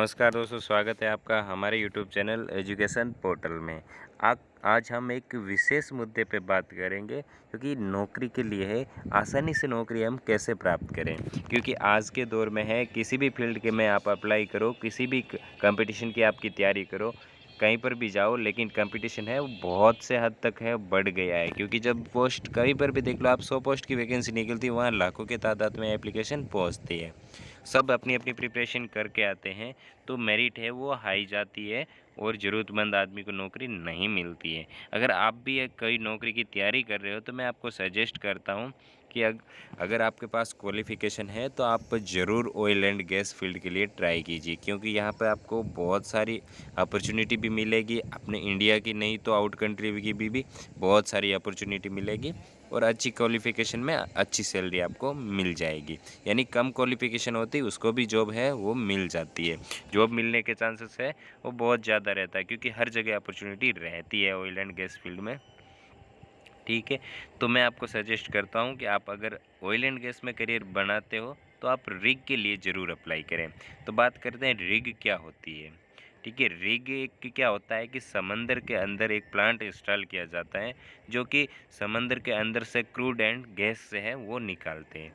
नमस्कार दोस्तों, स्वागत है आपका हमारे यूट्यूब चैनल एजुकेशन पोर्टल में। आज हम एक विशेष मुद्दे पे बात करेंगे क्योंकि नौकरी के लिए है, आसानी से नौकरी हम कैसे प्राप्त करें। क्योंकि आज के दौर में है, किसी भी फील्ड के में आप अप्लाई करो, किसी भी कंपटीशन की आपकी तैयारी करो, कहीं पर भी जाओ, लेकिन कंपटीशन है वो बहुत से हद तक है बढ़ गया है। क्योंकि जब पोस्ट कहीं पर भी देख लो आप, 100 पोस्ट की वैकेंसी निकलती है, वहाँ लाखों के तादाद में एप्लीकेशन पहुँचती है। सब अपनी अपनी प्रिपरेशन करके आते हैं, तो मेरिट है वो हाई जाती है और ज़रूरतमंद आदमी को नौकरी नहीं मिलती है। अगर आप भी एक कोई नौकरी की तैयारी कर रहे हो तो मैं आपको सजेस्ट करता हूँ कि अगर आपके पास क्वालिफ़िकेशन है तो आप ज़रूर ऑयल एंड गैस फील्ड के लिए ट्राई कीजिए। क्योंकि यहाँ पर आपको बहुत सारी अपॉर्चुनिटी भी मिलेगी, अपने इंडिया की नहीं तो आउट कंट्री की भी बहुत सारी अपॉर्चुनिटी मिलेगी और अच्छी क्वालिफ़िकेशन में अच्छी सैलरी आपको मिल जाएगी। यानी कम क्वालिफ़िकेशन होती उसको भी जॉब है वो मिल जाती है। जॉब मिलने के चांसेस है वो बहुत ज़्यादा रहता है, क्योंकि हर जगह अपॉर्चुनिटी रहती है ऑयल एंड गैस फील्ड में। ठीक है, तो मैं आपको सजेस्ट करता हूँ कि आप अगर ऑयल एंड गैस में करियर बनाते हो तो आप रिग के लिए ज़रूर अप्लाई करें। तो बात करते हैं रिग क्या होती है। ठीक है, रिग एक क्या होता है कि समंदर के अंदर एक प्लांट इंस्टॉल किया जाता है जो कि समंदर के अंदर से क्रूड एंड गैस से है वो निकालते हैं।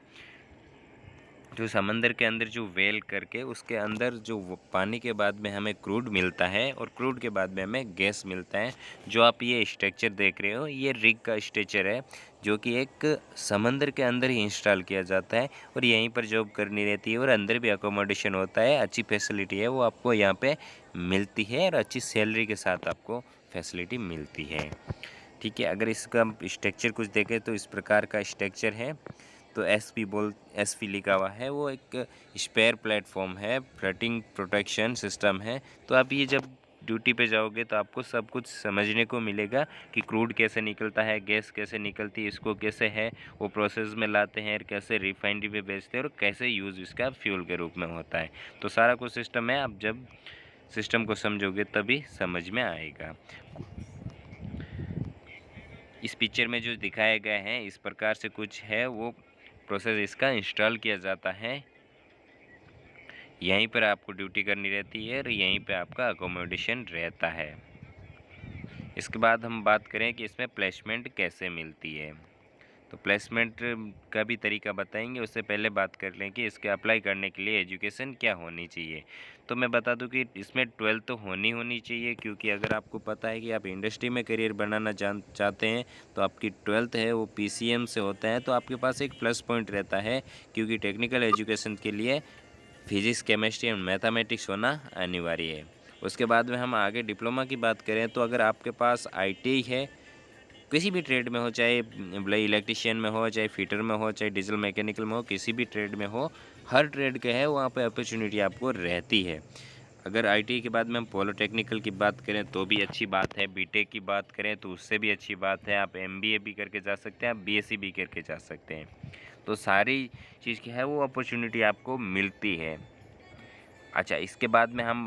जो समंदर के अंदर जो वेल करके उसके अंदर जो पानी के बाद में हमें क्रूड मिलता है और क्रूड के बाद में हमें गैस मिलता है। जो आप ये स्ट्रक्चर देख रहे हो ये रिग का स्ट्रक्चर है, जो कि एक समंदर के अंदर ही इंस्टॉल किया जाता है और यहीं पर जॉब करनी रहती है और अंदर भी अकोमोडेशन होता है। अच्छी फैसिलिटी है वो आपको यहाँ पे मिलती है और अच्छी सैलरी के साथ आपको फैसिलिटी मिलती है। ठीक है, अगर इसका स्ट्रक्चर कुछ देखें तो इस प्रकार का स्ट्रक्चर है। तो एसपी लिखा हुआ है, वो एक स्पेयर प्लेटफॉर्म है, फ्लटिंग प्रोटेक्शन सिस्टम है। तो आप ये जब ड्यूटी पे जाओगे तो आपको सब कुछ समझने को मिलेगा कि क्रूड कैसे निकलता है, गैस कैसे निकलती है, इसको कैसे है वो प्रोसेस में लाते हैं और कैसे रिफाइनरी पे बेचते हैं और कैसे यूज़ इसका फ्यूल के रूप में होता है। तो सारा कुछ सिस्टम है, आप जब सिस्टम को समझोगे तभी समझ में आएगा। इस पिक्चर में जो दिखाए गए हैं इस प्रकार से कुछ है, वो प्रोसेस इसका इंस्टॉल किया जाता है। यहीं पर आपको ड्यूटी करनी रहती है और यहीं पे आपका अकोमोडेशन रहता है। इसके बाद हम बात करें कि इसमें प्लेसमेंट कैसे मिलती है। तो प्लेसमेंट का भी तरीका बताएंगे, उससे पहले बात कर लें कि इसके अप्लाई करने के लिए एजुकेशन क्या होनी चाहिए। तो मैं बता दूं कि इसमें 12th तो होनी चाहिए, क्योंकि अगर आपको पता है कि आप इंडस्ट्री में करियर बनाना चाहते हैं तो आपकी 12th है वो PCM से होता है, तो आपके पास एक प्लस पॉइंट रहता है। क्योंकि टेक्निकल एजुकेशन के लिए फिजिक्स, केमिस्ट्री एंड मैथमेटिक्स होना अनिवार्य है। उसके बाद में हम आगे डिप्लोमा की बात करें तो अगर आपके पास ITI है, किसी भी ट्रेड में हो, चाहे इलेक्ट्रिशियन में हो, चाहे फिटर में हो, चाहे डीजल मैकेनिकल में हो, किसी भी ट्रेड में हो, हर ट्रेड के है वहाँ पे अपॉर्चुनिटी आपको रहती है। अगर ITI के बाद में हम पॉलिटेक्निकल की बात करें तो भी अच्छी बात है, BTech की बात करें तो उससे भी अच्छी बात है, आप MBA भी करके जा सकते हैं, आप BSc भी करके जा सकते हैं। तो सारी चीज़ की है वो अपॉर्चुनिटी आपको मिलती है। अच्छा, इसके बाद में हम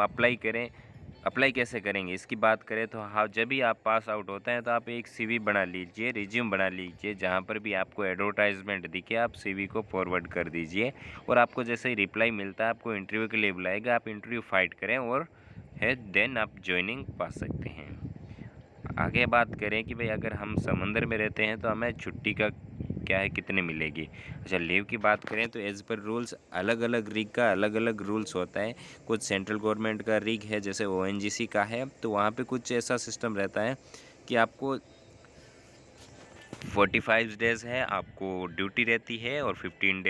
अप्लाई कैसे करेंगे इसकी बात करें तो हाँ, जब भी आप पास आउट होते हैं तो आप एक CV बना लीजिए, रिज्यूम बना लीजिए, जहाँ पर भी आपको एडवर्टाइजमेंट दिखे आप CV को फॉरवर्ड कर दीजिए और आपको जैसे ही रिप्लाई मिलता है आपको इंटरव्यू के लिए बुलाएगा, आप इंटरव्यू फाइट करें और है देन आप ज्वाइनिंग पा सकते हैं। आगे बात करें कि भाई अगर हम समंदर में रहते हैं तो हमें छुट्टी का क्या है, कितने मिलेगी। अच्छा, लीव की बात करें तो एज़ पर रूल्स अलग अलग रिग का अलग अलग रूल्स होता है। कुछ सेंट्रल गवर्नमेंट का रिग है, जैसे ONGC का है, तो वहाँ पे कुछ ऐसा सिस्टम रहता है कि आपको 45 डेज़ है आपको ड्यूटी रहती है और 13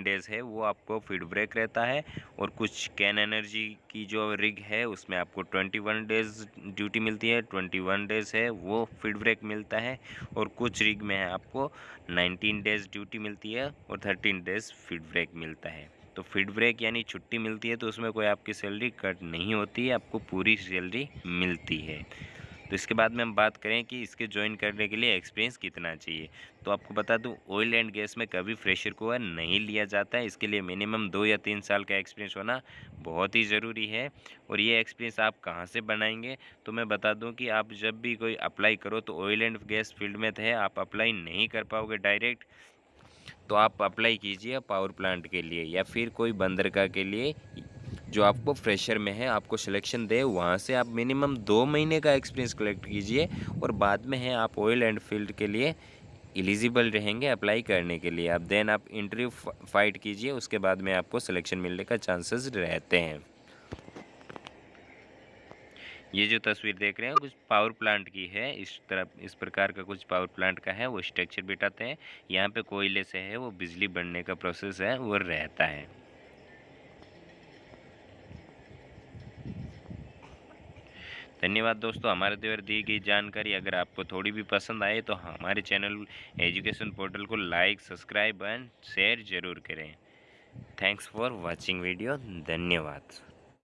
डेज़ है वो आपको फीड ब्रेक रहता है। और कुछ कैन एनर्जी की जो रिग है उसमें आपको 21 डेज़ ड्यूटी मिलती है, 21 डेज़ है वो फीड ब्रेक मिलता है। और कुछ रिग में है आपको 19 डेज़ ड्यूटी मिलती है और 13 डेज़ फीड ब्रेक मिलता है। तो फीड ब्रेक यानी छुट्टी मिलती है तो उसमें कोई आपकी सैलरी कट नहीं होती है, आपको पूरी सैलरी मिलती है। तो इसके बाद में हम बात करें कि इसके ज्वाइन करने के लिए एक्सपीरियंस कितना चाहिए। तो आपको बता दूं ऑयल एंड गैस में कभी फ्रेशर को नहीं लिया जाता है, इसके लिए मिनिमम 2 या 3 साल का एक्सपीरियंस होना बहुत ही ज़रूरी है। और ये एक्सपीरियंस आप कहाँ से बनाएंगे, तो मैं बता दूं कि आप जब भी कोई अप्लाई करो तो ऑयल एंड गैस फील्ड में थे आप अप्लाई नहीं कर पाओगे डायरेक्ट, तो आप अप्लाई कीजिए पावर प्लांट के लिए या फिर कोई बंदरगाह के लिए, जो आपको फ्रेशर में है आपको सिलेक्शन दे, वहाँ से आप मिनिमम 2 महीने का एक्सपीरियंस कलेक्ट कीजिए और बाद में है आप ऑयल एंड फील्ड के लिए एलिजिबल रहेंगे अप्लाई करने के लिए। आप देन आप इंटरव्यू फाइट कीजिए, उसके बाद में आपको सिलेक्शन मिलने का चांसेस रहते हैं। ये जो तस्वीर देख रहे हैं कुछ पावर प्लांट की है, इस प्रकार का कुछ पावर प्लांट का है, वो स्ट्रक्चर बिठाते हैं। यहाँ पे कोयले से है वो बिजली बनने का प्रोसेस है वो रहता है। धन्यवाद दोस्तों, हमारे द्वारा दी गई जानकारी अगर आपको थोड़ी भी पसंद आए तो हमारे चैनल एजुकेशन पोर्टल को लाइक, सब्सक्राइब एंड शेयर ज़रूर करें। Thanks for watching video. धन्यवाद।